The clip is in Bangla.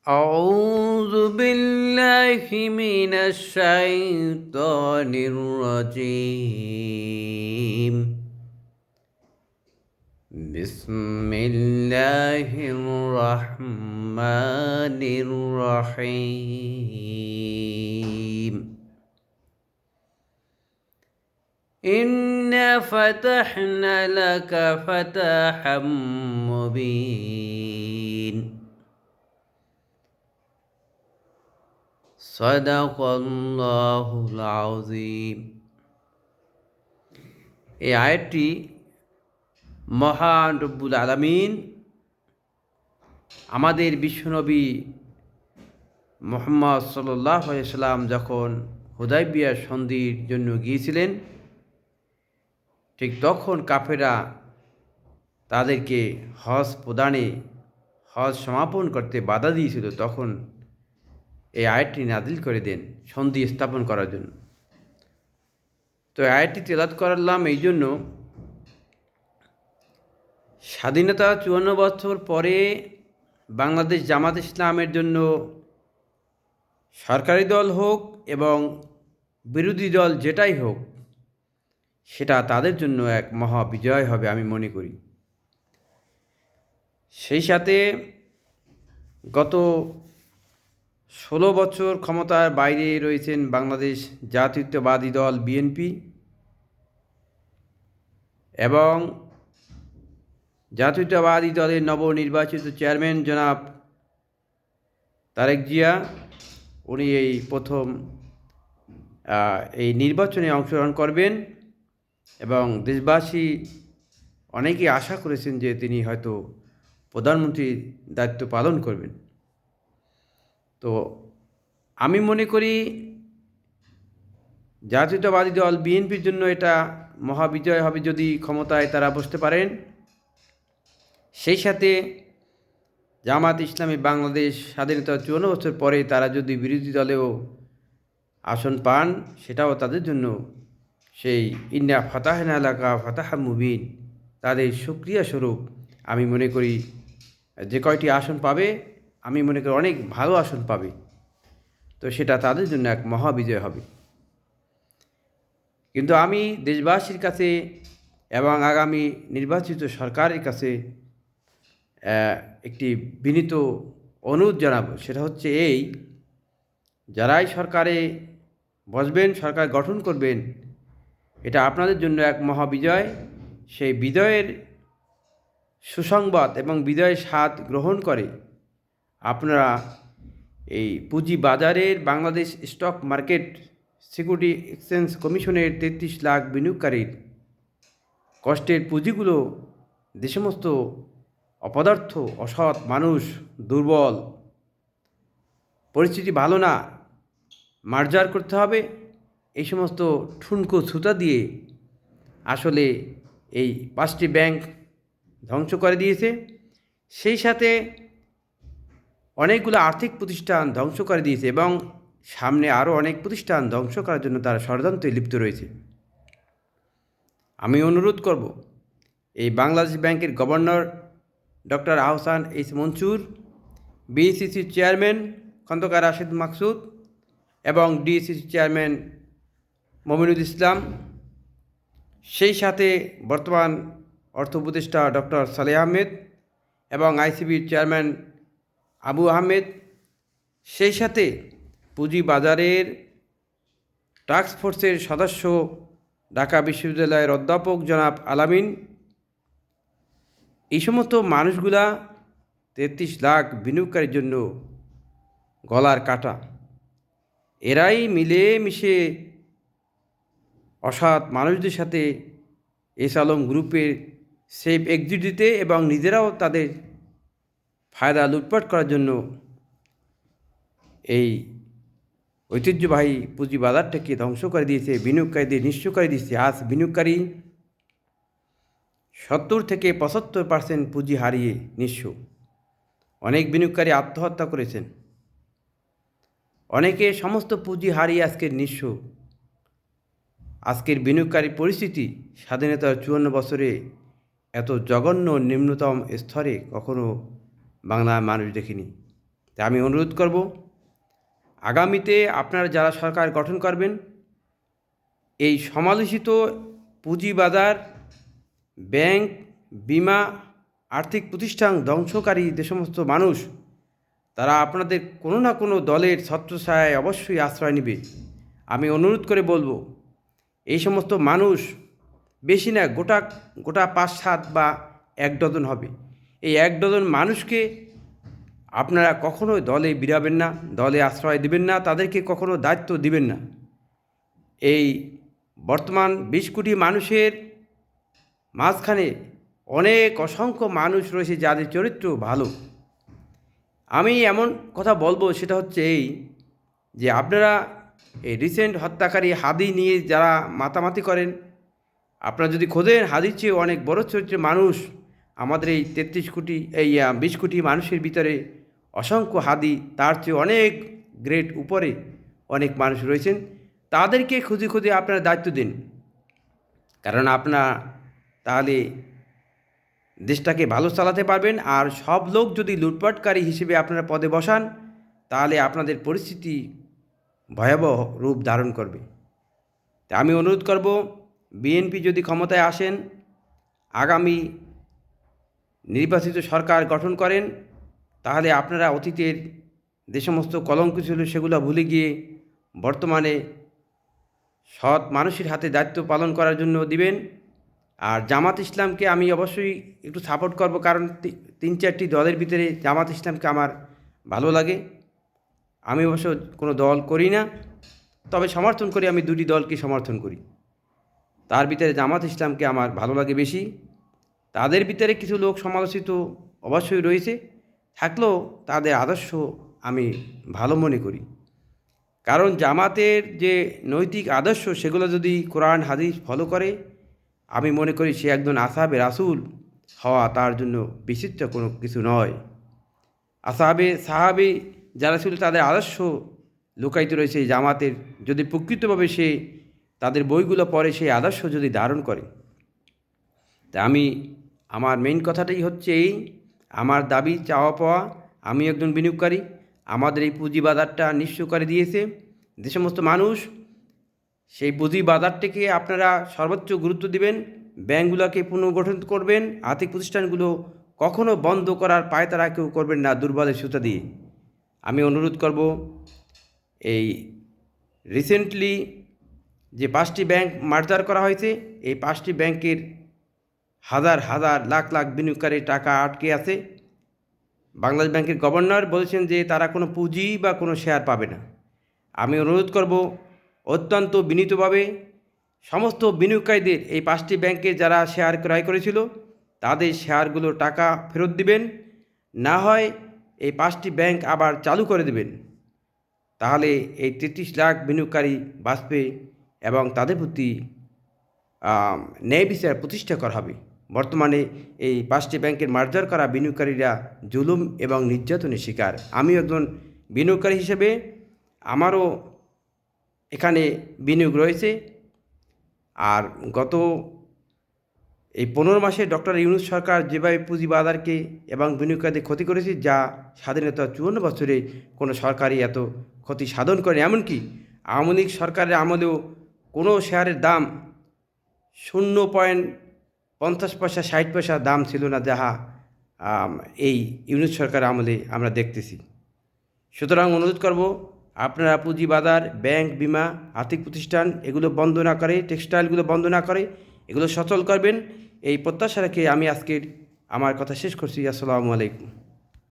أعوذ بالله من الشيطان الرجيم بسم الله الرحمن الرحيم إنا فتحنا لك فتحا مبين সাদাকাল্লাহুল আযীম। এই আয়াতটি মহান রব্বুল আলামিন আমাদের বিশ্বনবী মুহাম্মদ সাল্লাল্লাহু আলাইহি সাল্লাম যখন হুদায়বিয়া সন্ধির জন্য গিয়েছিলেন, ঠিক তখন কাফেররা তাদেরকে হজ প্রদানে, হজ সমাপন করতে বাধা দিয়েছিল। তখন এই আয়াতটি নাজিল করে দেন সন্ধি স্থাপন করার জন্য। তো আয়াতটি তেলাওয়াত করলাম এই জন্য, স্বাধীনতা ৫৪ বছর পরে বাংলাদেশ জামাত ইসলামের জন্য সরকারি দল হোক এবং বিরোধী দল যেটাই হোক, সেটা তাদের জন্য এক মহা বিজয় হবে আমি মনে করি। সেই সাথে গত ১৬ বছর ক্ষমতার বাইরে রয়েছেন বাংলাদেশ জাতীয়তাবাদী দল বিএনপি এবং জাতীয়তাবাদী দলের নবনির্বাচিত চেয়ারম্যান জনাব তারেক জিয়া। উনি এই প্রথম এই নির্বাচনে অংশগ্রহণ করবেন এবং দেশবাসী অনেকেই আশা করেছেন যে তিনি হয়তো প্রধানমন্ত্রীর দায়িত্ব পালন করবেন। তো আমি মনে করি জাতীয়তাবাদী দল বিএনপির জন্য এটা মহাবিজয় হবে যদি ক্ষমতায় তারা বসতে পারেন। সেই সাথে জামাত ইসলামী বাংলাদেশ স্বাধীনতা ৫৪ বছর পরে তারা যদি বিরোধী দলেও আসন পান, সেটাও তাদের জন্য সেই ইন্না ফাতাহনা লাকা ফাতাহাম মুবিন, তাদের সুক্রিয়া স্বরূপ আমি মনে করি যে কয়টি আসন পাবে, আমি মনে করি অনেক ভালো আসন পাবে। তো সেটা তাদের জন্য এক মহাবিজয় হবে। কিন্তু আমি দেশবাসীর কাছে এবং আগামী নির্বাচিত সরকারের কাছে একটি বিনীত অনুরোধ জানাবো। সেটা হচ্ছে এই, যারাই সরকারে বসবেন, সরকার গঠন করবেন, এটা আপনাদের জন্য এক মহাবিজয়। সেই বিজয়ের সুসংবাদ এবং বিজয়ের স্বাদ গ্রহণ করে আপনারা এই পুঁজি বাজারের Bangladesh stock market security exchange কমিশনের ৩৩ লাখ বিনিয়োগকারীর কষ্টের পুঁজিগুলো যে সমস্ত অপদার্থ, অসৎ মানুষ, দুর্বল, পরিস্থিতি ভালো না, মার্জার করতে হবে, এই সমস্ত ঠুনকো ছুতা দিয়ে আসলে এই 5টি ব্যাংক ধ্বংস করে দিয়েছে। সেই সাথে অনেকগুলো আর্থিক প্রতিষ্ঠান ধ্বংস করে দিয়েছে এবং সামনে আরও অনেক প্রতিষ্ঠান ধ্বংস করার জন্য তারা ষড়যন্ত্রে লিপ্ত রয়েছে। আমি অনুরোধ করব এই বাংলাদেশ ব্যাংকের governor doctor Ahsan H Mansur, বিএসইসির চেয়ারম্যান খন্দকার রাশেদ মাকসুদ এবং ডিএসসিসি চেয়ারম্যান মমিনুল ইসলাম, সেই সাথে বর্তমান অর্থ উপদেষ্টা ডক্টর সালেহ আহমেদ এবং আইসিবির চেয়ারম্যান আবু আহমেদ, সেই সাথে পুঁজি বাজারের টাস্ক ফোর্সের সদস্য ঢাকা বিশ্ববিদ্যালয়ের অধ্যাপক জনাব আলামিন, এই সমস্ত মানুষগুলা ৩৩ লাখ বিনিয়োগকারীর জন্য গলার কাটা। এরাই মিলে মিশে অসৎ মানুষদের সাথে এস আলম গ্রুপের সেফ এক্সিট দিতে এবং নিজেরাও তাদের ফায়দা লুটপাট করার জন্য এই ঐতিহ্যবাহী পুঁজি বাজারটাকে ধ্বংস করে দিয়েছে, বিনিয়োগকারীদের নিঃস্ব করে দিয়েছে। আজ বিনিয়োগকারী ৭০ থেকে ৭৫% পুঁজি হারিয়ে নিঃস্ব। অনেক বিনিয়োগকারী আত্মহত্যা করেছেন, অনেকে সমস্ত পুঁজি হারিয়ে আজকের নিঃস্ব। আজকের বিনিয়োগকারী পরিস্থিতি স্বাধীনতার ৫৪ বছরে এত জঘন্য নিম্নতম স্তরে কখনো বাংলার মানুষ দেখেনি। তাই আমি অনুরোধ করব, আগামীতে আপনারা যারা সরকার গঠন করবেন, এই সমালোচিত পুঁজিবাজার, ব্যাংক, বিমা, আর্থিক প্রতিষ্ঠান ধ্বংসকারী যে সমস্ত মানুষ, তারা আপনাদের কোনো না কোনো দলের ছত্রছায়ায় অবশ্যই আশ্রয় নেবে। আমি অনুরোধ করে বলবো, এই সমস্ত মানুষ বেশি না, গোটা 5-7 বা 1 ডজন হবে। এই 1 ডজন মানুষকে আপনারা কখনোই দলে বিরাবেন না, দলে আশ্রয় দিবেন না, তাদেরকে কখনো দায়িত্ব দিবেন না। এই বর্তমান 20 কোটি মানুষের মাঝখানে অনেক অসংখ্য মানুষ রয়েছে যাদের চরিত্র ভালো। আমি এমন কথা বলবো, সেটা হচ্ছে এই যে আপনারা এই রিসেন্ট হত্যাকারী হাদি নিয়ে যারা মাতামাতি করেন, আপনারা যদি খোঁজেন, হাদির চেয়ে অনেক বড় চরিত্রের মানুষ আমাদের এই 33 কোটি, এই 20 কোটি মানুষের ভিতরে অসংখ্য হাদি, তার চেয়ে অনেক গ্রেড উপরে অনেক মানুষ রয়েছেন। তাদেরকে খুঁজে খুঁজে আপনারা দায়িত্ব দিন, কারণ আপনারা তাহলে দেশটাকে ভালো চালাতে পারবেন। আর সব লোক যদি লুটপাটকারী হিসেবে আপনারা পদে বসান, তাহলে আপনাদের পরিস্থিতি ভয়াবহ রূপ ধারণ করবে। তা আমি অনুরোধ করব, বিএনপি যদি ক্ষমতায় আসেন, আগামী নির্বাচিত সরকার গঠন করেন, তাহলে আপনারা অতীতের যে সমস্ত কলঙ্ক ছিল সেগুলো ভুলে গিয়ে বর্তমানে সৎ মানুষের হাতে দায়িত্ব পালন করার জন্য দিবেন। আর জামাত ইসলামকে আমি অবশ্যই একটু সাপোর্ট করব, কারণ 3-4টি দলের ভিতরে জামাত ইসলামকে আমার ভালো লাগে। আমি অবশ্য কোনো দল করি না, তবে সমর্থন করি, আমি 2টি দলকে সমর্থন করি। তার ভিতরে জামাত ইসলামকে আমার ভালো লাগে বেশি। তাদের ভিতরে কিছু লোক সমালোচিত অবশ্যই রয়েছে, থাকলেও তাদের আদর্শ আমি ভালো মনে করি। কারণ জামাতের যে নৈতিক আদর্শ, সেগুলো যদি কোরআন হাদিস ফলো করে, আমি মনে করি সে একজন আসহাবে রাসূল হওয়া তার জন্য বিচিত্র কোনো কিছু নয়। সাহাবে যারা ছিল, তাদের আদর্শ লুকায়িত রয়েছে জামাতের। যদি প্রকৃতভাবে সে তাদের বইগুলো পড়ে, সেই আদর্শ যদি ধারণ করে, তা আমার মেইন কথাটাই হচ্ছে এই, আমার দাবি চাওয়া পাওয়া, আমি একজন বিনিয়োগকারী, আমাদের এই পুঁজিবাজারটা নিঃস্ব করে দিয়েছে যে সমস্ত মানুষ। সেই পুঁজিবাজারটিকে আপনারা সর্বোচ্চ গুরুত্ব দিবেন, ব্যাংকগুলোকে পুনর্গঠন করবেন, আর্থিক প্রতিষ্ঠানগুলো কখনো বন্ধ করার পায়তারা কেউ করবেন না দুর্বলের সুতা দিয়ে। আমি অনুরোধ করব, এই রিসেন্টলি যে 5টি ব্যাংক মার্জার করা হয়েছে, এই 5টি ব্যাংকের হাজার হাজার লাখ লাখ বিনিয়োগকারীর টাকা আটকে আছে। বাংলাদেশ ব্যাংকের গভর্নর বলেছেন যে তারা কোনো পুঁজি বা কোনো শেয়ার পাবে না। আমি অনুরোধ করব, অত্যন্ত বিনীতভাবে সমস্ত বিনিয়োগকারীদের এই 5টি ব্যাংকে যারা শেয়ার ক্রয় করেছিল, তাদের শেয়ারগুলো টাকা ফেরত দিবেন, না হয় এই 5টি ব্যাংক আবার চালু করে দেবেন। তাহলে এই 33 লাখ বিনিয়োগকারী বাঁচবে এবং তাদের প্রতি ন্যায় বিচার প্রতিষ্ঠা করা হবে। বর্তমানে এই 5টি ব্যাংকের মার্জার করা বিনিয়োগকারীরা জুলুম এবং নির্যাতনের শিকার। আমিও একজন বিনিয়োগকারী হিসেবে আমারও এখানে বিনিয়োগ রয়েছে। আর গত এই 15 মাসে ডক্টর ইউনূস সরকার যেভাবে পুঁজিবাজারকে এবং বিনিয়োগকারীদের ক্ষতি করেছে, যা স্বাধীনতা 54 বছরে কোনো সরকারই এত ক্ষতি সাধন করেনি। এমনকি আওয়ামী লীগ সরকারের আমলেও কোনো শেয়ারের দাম 0.50 পয়সা 60 পয়সা দাম ছিল না, যাহা এই ইউনূস সরকার আমলে আমরা দেখতেছি। সুতরাং অনুরোধ করব, আপনারা পুঁজিবাজার, ব্যাংক, বিমা, আর্থিক প্রতিষ্ঠান এগুলো বন্ধ না করে, টেক্সটাইলগুলো বন্ধ না করে এগুলো সচল করবেন। এই প্রত্যাশা রেখে আমি আজকের আমার কথা শেষ করছি। আসসালামু আলাইকুম।